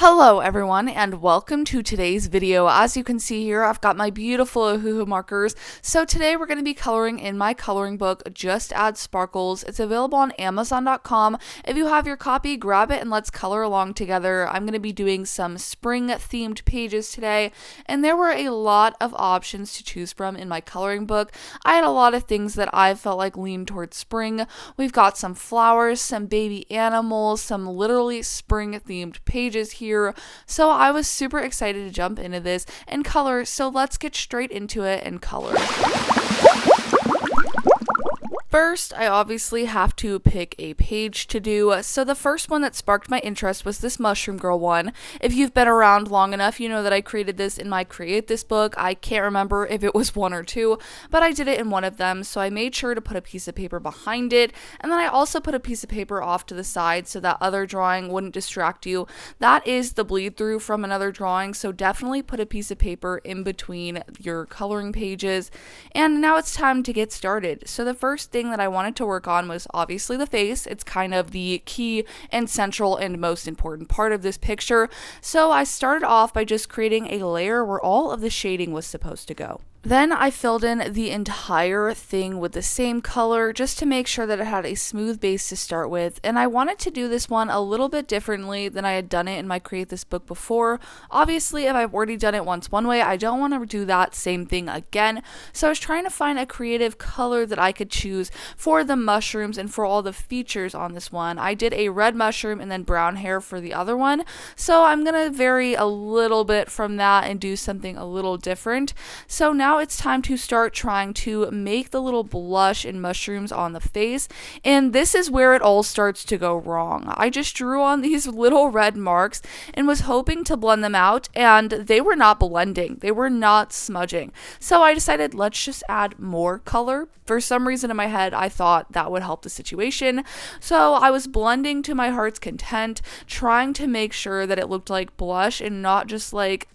Hello everyone and welcome to today's video. As you can see here, I've got my beautiful Ohuhu markers. So today we're going to be coloring in my coloring book, Just Add Sparkles. It's available on Amazon.com. If you have your copy, grab it and let's color along together. I'm going to be doing some spring themed pages today, and there were a lot of options to choose from in my coloring book. I had a lot of things that I felt like leaned towards spring. We've got some flowers, some baby animals, some literally spring themed pages here. So I was super excited to jump into this and color, so let's get straight into it and color. First, I obviously have to pick a page to do, so the first one that sparked my interest was this Mushroom Girl one. If you've been around long enough, you know that I created this in my Create This book. I can't remember if it was one or two, but I did it in one of them, so I made sure to put a piece of paper behind it, and then I also put a piece of paper off to the side so that other drawing wouldn't distract you. That is the bleed through from another drawing, so definitely put a piece of paper in between your coloring pages. And now it's time to get started. So the first thing that I wanted to work on was obviously the face. It's kind of the key and central and most important part of this picture. So I started off by just creating a layer where all of the shading was supposed to go. Then I filled in the entire thing with the same color just to make sure that it had a smooth base to start with, and I wanted to do this one a little bit differently than I had done it in my Create This book before. Obviously, if I've already done it once one way, I don't want to do that same thing again, so I was trying to find a creative color that I could choose for the mushrooms and for all the features on this one. I did a red mushroom and then brown hair for the other one, so I'm going to vary a little bit from that and do something a little different. So now it's time to start trying to make the little blush and mushrooms on the face, and this is where it all starts to go wrong. I just drew on these little red marks and was hoping to blend them out, and they were not blending. They were not smudging. So I decided let's just add more color. For some reason in my head, I thought that would help the situation. So I was blending to my heart's content, trying to make sure that it looked like blush and not just like,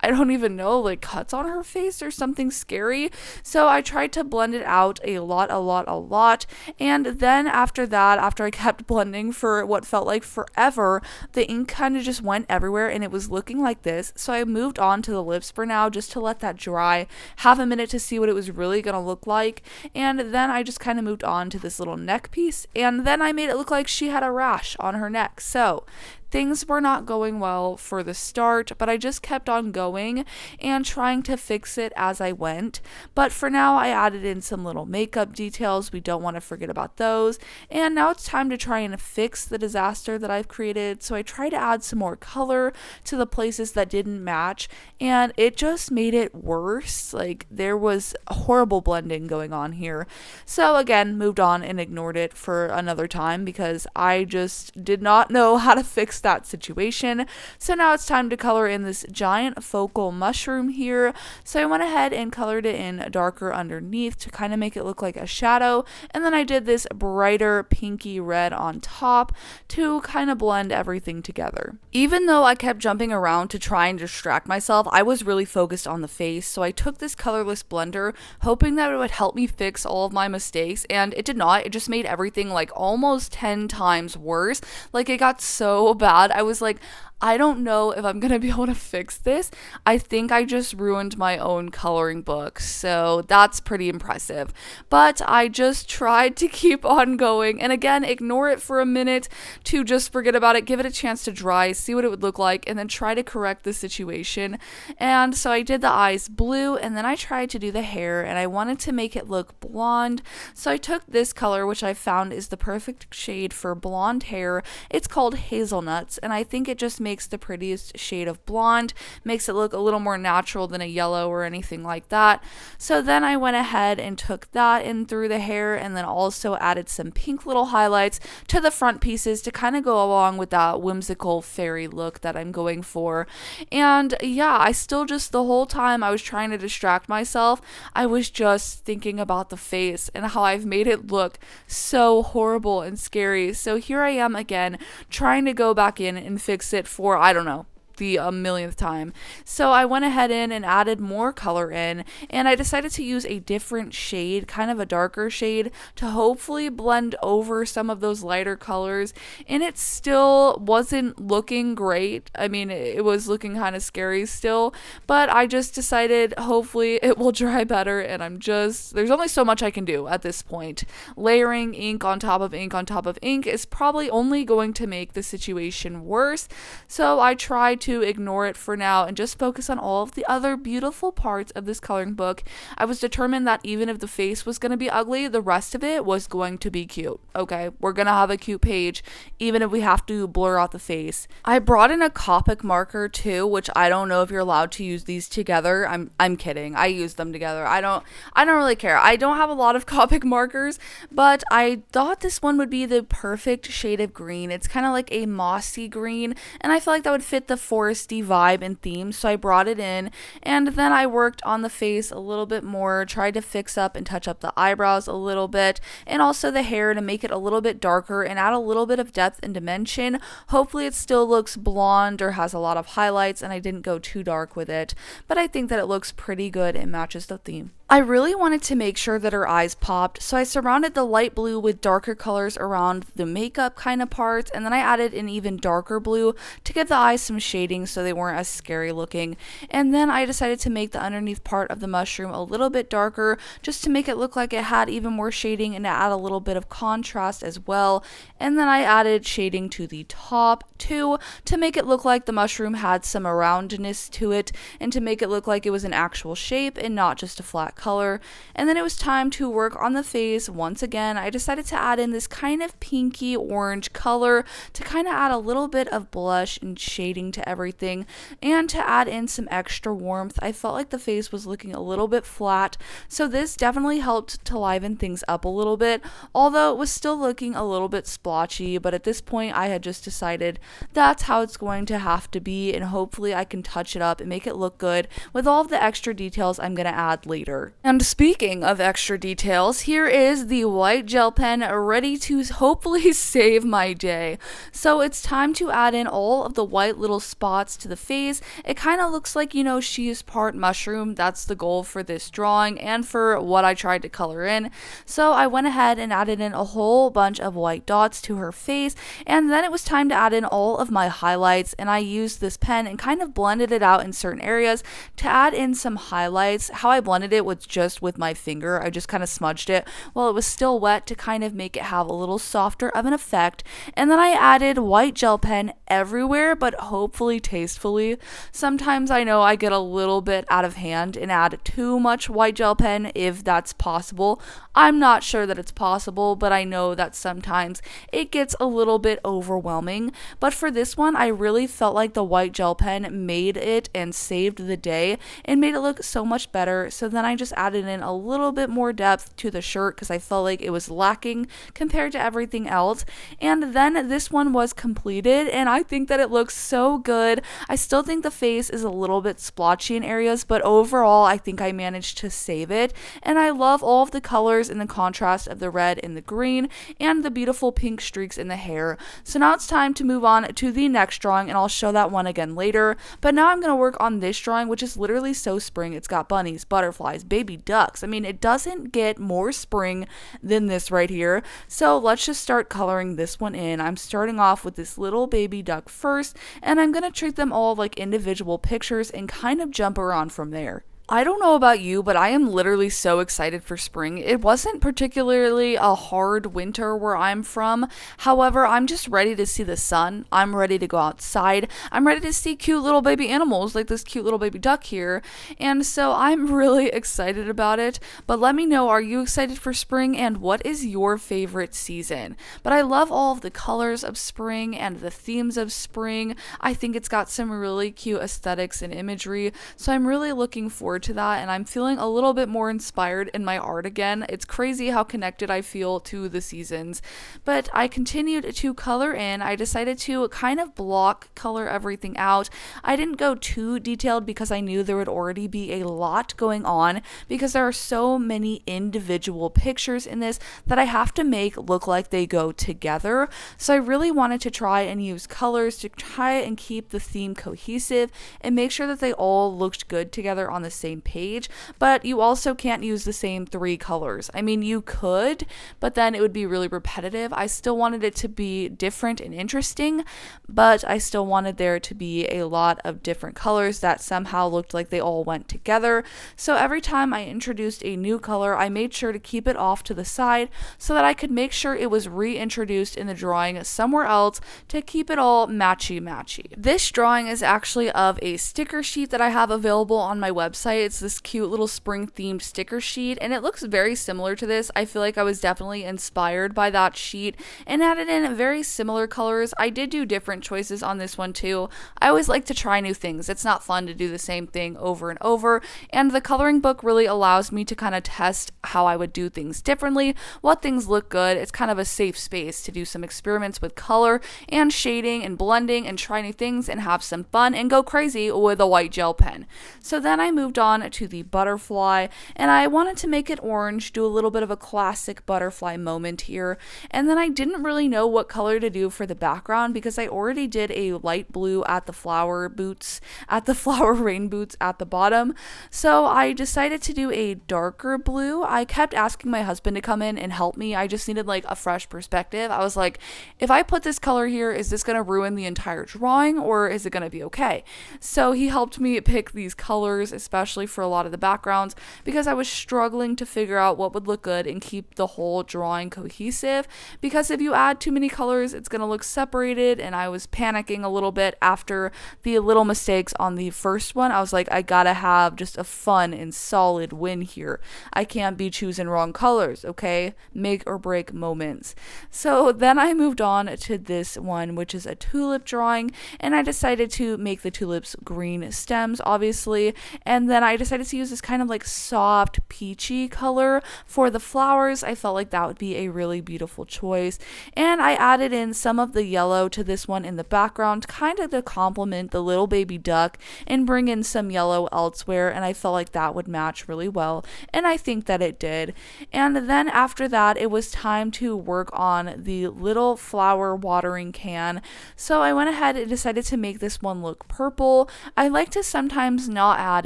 I don't even know, like cuts on her face or something scary. So I tried to blend it out a lot. And then after that, after I kept blending for what felt like forever, the ink kind of just went everywhere and it was looking like this. So I moved on to the lips for now just to let that dry, have a minute to see what it was really going to look like. And then I just kind of moved on to this little neck piece, and then I made it look like she had a rash on her neck. So things were not going well for the start, but I just kept on going and trying to fix it as I went. But for now, I added in some little makeup details. We don't want to forget about those. And now it's time to try and fix the disaster that I've created. So I try to add some more color to the places that didn't match, and it just made it worse. Like there was horrible blending going on here. So again, moved on and ignored it for another time because I just did not know how to fix that situation. So now it's time to color in this giant focal mushroom here. So I went ahead and colored it in darker underneath to kind of make it look like a shadow, and then I did this brighter pinky red on top to kind of blend everything together. Even though I kept jumping around to try and distract myself, I was really focused on the face. So I took this colorless blender hoping that it would help me fix all of my mistakes, and it did not. It just made everything like almost 10 times worse. Like it got so bad. I was like, I don't know if I'm gonna be able to fix this. I think I just ruined my own coloring book, so that's pretty impressive. But I just tried to keep on going, and again, ignore it for a minute to just forget about it, give it a chance to dry, see what it would look like, and then try to correct the situation. And so I did the eyes blue, and then I tried to do the hair, and I wanted to make it look blonde. So I took this color, which I found is the perfect shade for blonde hair. It's called Hazelnuts, and I think it just makes the prettiest shade of blonde, makes it look a little more natural than a yellow or anything like that. So then I went ahead and took that in through the hair, and then also added some pink little highlights to the front pieces to kind of go along with that whimsical fairy look that I'm going for. And yeah, I still just, the whole time I was trying to distract myself, I was just thinking about the face and how I've made it look so horrible and scary. So here I am again trying to go back in and fix it for, I don't know, the millionth time. So I went ahead in and added more color in, and I decided to use a different shade, kind of a darker shade, to hopefully blend over some of those lighter colors. And it still wasn't looking great. I mean, it was looking kind of scary still, but I just decided hopefully it will dry better, and there's only so much I can do at this point. Layering ink on top of ink on top of ink is probably only going to make the situation worse. So I tried to ignore it for now and just focus on all of the other beautiful parts of this coloring book. I was determined that even if the face was going to be ugly, the rest of it was going to be cute. Okay, we're going to have a cute page, even if we have to blur out the face. I brought in a Copic marker too, which I don't know if you're allowed to use these together. I'm kidding. I use them together. I don't really care. I don't have a lot of Copic markers, but I thought this one would be the perfect shade of green. It's kind of like a mossy green, and I feel like that would fit the foresty vibe and theme, so I brought it in, and then I worked on the face a little bit more, tried to fix up and touch up the eyebrows a little bit, and also the hair to make it a little bit darker and add a little bit of depth and dimension. Hopefully it still looks blonde or has a lot of highlights, and I didn't go too dark with it, but I think that it looks pretty good and matches the theme. I really wanted to make sure that her eyes popped, so I surrounded the light blue with darker colors around the makeup kind of parts, and then I added an even darker blue to give the eyes some shading so they weren't as scary looking. And then I decided to make the underneath part of the mushroom a little bit darker, just to make it look like it had even more shading and to add a little bit of contrast as well. And then I added shading to the top too, to make it look like the mushroom had some roundness to it, and to make it look like it was an actual shape and not just a flat color. And then it was time to work on the face. Once again, I decided to add in this kind of pinky orange color to kind of add a little bit of blush and shading to everything, and to add in some extra warmth. I felt like the face was looking a little bit flat, so this definitely helped to liven things up a little bit, although it was still looking a little bit splotchy. But at this point I had just decided that's how it's going to have to be, and hopefully I can touch it up and make it look good with all of the extra details I'm going to add later. And speaking of extra details, here is the white gel pen ready to hopefully save my day. So it's time to add in all of the white little spots to the face. It kind of looks like, she is part mushroom. That's the goal for this drawing and for what I tried to color in. So I went ahead and added in a whole bunch of white dots to her face, and then it was time to add in all of my highlights, and I used this pen and kind of blended it out in certain areas to add in some highlights. How I blended it was just with my finger. I just kind of smudged it while it was still wet to kind of make it have a little softer of an effect. And then I added white gel pen everywhere, but hopefully tastefully. Sometimes I know I get a little bit out of hand and add too much white gel pen, if that's possible. I'm not sure that it's possible, but I know that sometimes it gets a little bit overwhelming. But for this one, I really felt like the white gel pen made it and saved the day and made it look so much better. So then I just added in a little bit more depth to the shirt because I felt like it was lacking compared to everything else. And then this one was completed, and I think that it looks so good. I still think the face is a little bit splotchy in areas, but overall I think I managed to save it. And I love all of the colors and the contrast of the red and the green and the beautiful pink streaks in the hair. So now it's time to move on to the next drawing, and I'll show that one again later. But now I'm going to work on this drawing, which is literally so spring. It's got bunnies, butterflies, baby ducks. I mean, it doesn't get more spring than this right here. So let's just start coloring this one in. I'm starting off with this little baby duck first, and I'm going to treat them all like individual pictures and kind of jump around from there. I don't know about you, but I am literally so excited for spring. It wasn't particularly a hard winter where I'm from. However, I'm just ready to see the sun. I'm ready to go outside. I'm ready to see cute little baby animals like this cute little baby duck here. And so I'm really excited about it. But let me know, are you excited for spring, and what is your favorite season? But I love all of the colors of spring and the themes of spring. I think it's got some really cute aesthetics and imagery. So I'm really looking forward forward to that, and I'm feeling a little bit more inspired in my art again. It's crazy how connected I feel to the seasons. But I continued to color in. I decided to kind of block color everything out. I didn't go too detailed because I knew there would already be a lot going on, because there are so many individual pictures in this that I have to make look like they go together. So I really wanted to try and use colors to try and keep the theme cohesive and make sure that they all looked good together on the same page. But you also can't use the same 3 colors. I mean, you could, but then it would be really repetitive. I still wanted it to be different and interesting, but I still wanted there to be a lot of different colors that somehow looked like they all went together. So every time I introduced a new color, I made sure to keep it off to the side so that I could make sure it was reintroduced in the drawing somewhere else to keep it all matchy-matchy. This drawing is actually of a sticker sheet that I have available on my website. It's this cute little spring-themed sticker sheet, and it looks very similar to this. I feel like I was definitely inspired by that sheet and added in very similar colors. I did do different choices on this one too. I always like to try new things. It's not fun to do the same thing over and over, and the coloring book really allows me to kind of test how I would do things differently, what things look good. It's kind of a safe space to do some experiments with color and shading and blending and try new things and have some fun and go crazy with a white gel pen. So then I moved on to the butterfly, and I wanted to make it orange, do a little bit of a classic butterfly moment here. And then I didn't really know what color to do for the background because I already did a light blue at the flower rain boots at the bottom. So I decided to do a darker blue. I kept asking my husband to come in and help me. I just needed like a fresh perspective. I was like, if I put this color here, is this going to ruin the entire drawing or is it going to be okay? So he helped me pick these colors, especially for a lot of the backgrounds, because I was struggling to figure out what would look good and keep the whole drawing cohesive, because if you add too many colors, it's going to look separated, and I was panicking a little bit after the little mistakes on the first one. I was like, I gotta have just a fun and solid win here. I can't be choosing wrong colors, okay? Make or break moments. So then I moved on to this one, which is a tulip drawing, and I decided to make the tulips green stems, obviously, and then I decided to use this kind of like soft peachy color for the flowers. I felt like that would be a really beautiful choice, and I added in some of the yellow to this one in the background, kind of to complement the little baby duck and bring in some yellow elsewhere, and I felt like that would match really well, and I think that it did. And then after that, it was time to work on the little flower watering can, so I went ahead and decided to make this one look purple. I like to sometimes not add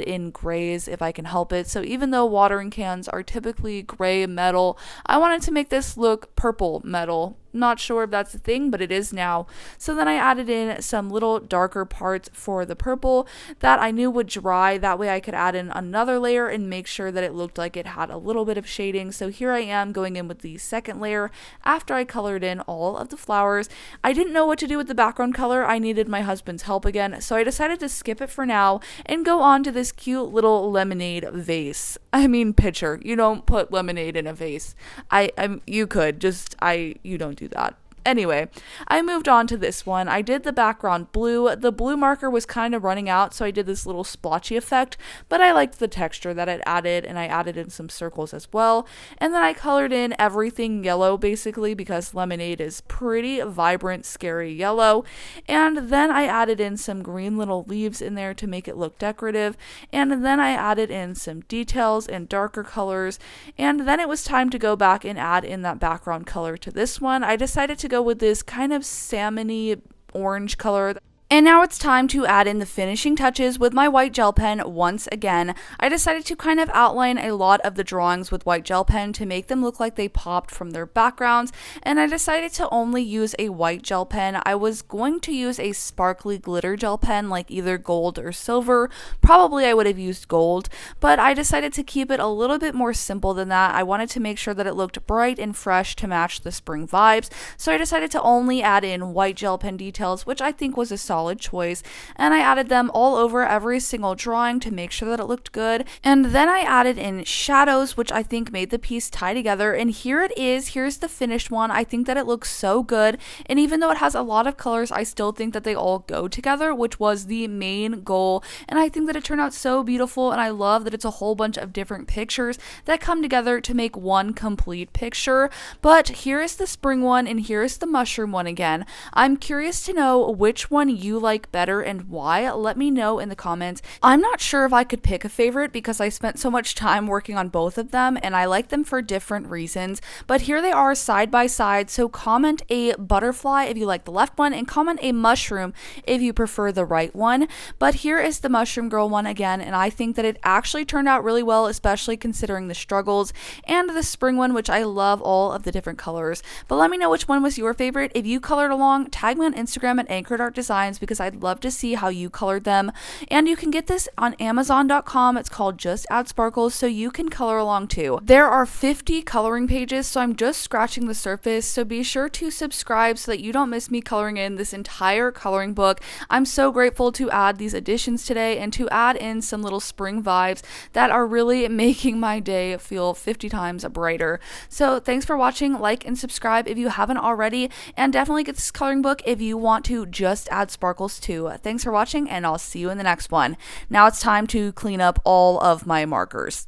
in grays if I can help it, so even though watering cans are typically gray metal, I wanted to make this look purple metal. Not sure if that's a thing, but it is now. So then I added in some little darker parts for the purple that I knew would dry. That way I could add in another layer and make sure that it looked like it had a little bit of shading. So here I am going in with the second layer after I colored in all of the flowers. I didn't know what to do with the background color. I needed my husband's help again, so I decided to skip it for now and go on to this cute little lemonade vase. I mean pitcher. You don't put lemonade in a vase. You could, you don't do that. Anyway, I moved on to this one. I did the background blue. The blue marker was kind of running out, so I did this little splotchy effect, but I liked the texture that it added, and I added in some circles as well. And then I colored in everything yellow, basically, because lemonade is pretty vibrant, scary yellow. And then I added in some green little leaves in there to make it look decorative. And then I added in some details and darker colors. And then it was time to go back and add in that background color to this one. I decided to go with this kind of salmony orange color. And now it's time to add in the finishing touches with my white gel pen once again. I decided to kind of outline a lot of the drawings with white gel pen to make them look like they popped from their backgrounds, and I decided to only use a white gel pen. I was going to use a sparkly glitter gel pen like either gold or silver. Probably I would have used gold, but I decided to keep it a little bit more simple than that. I wanted to make sure that it looked bright and fresh to match the spring vibes, so I decided to only add in white gel pen details, which I think was a solid solid choice, and I added them all over every single drawing to make sure that it looked good. And then I added in shadows, which I think made the piece tie together, and here it is. Here's the finished one. I think that it looks so good, and even though it has a lot of colors, I still think that they all go together, which was the main goal. And I think that it turned out so beautiful, and I love that it's a whole bunch of different pictures that come together to make one complete picture. But here is the spring one, and here is the mushroom one again. I'm curious to know which one you like better and why. Let me know in the comments. I'm not sure if I could pick a favorite because I spent so much time working on both of them, and I like them for different reasons. But here they are side by side, so comment a butterfly if you like the left one, and comment a mushroom if you prefer the right one. But here is the mushroom girl one again, and I think that it actually turned out really well, especially considering the struggles, and the spring one, which I love all of the different colors. But let me know which one was your favorite. If you colored along, tag me on Instagram at Anchored Art Designs because I'd love to see how you colored them. And you can get this on Amazon.com. It's called Just Add Sparkles, so you can color along too. There are 50 coloring pages, so I'm just scratching the surface, so be sure to subscribe so that you don't miss me coloring in this entire coloring book. I'm so grateful to add these additions today and to add in some little spring vibes that are really making my day feel 50 times brighter. So thanks for watching. Like and subscribe if you haven't already, and definitely get this coloring book if you want to just add sparkles too. Thanks for watching, and I'll see you in the next one. Now it's time to clean up all of my markers.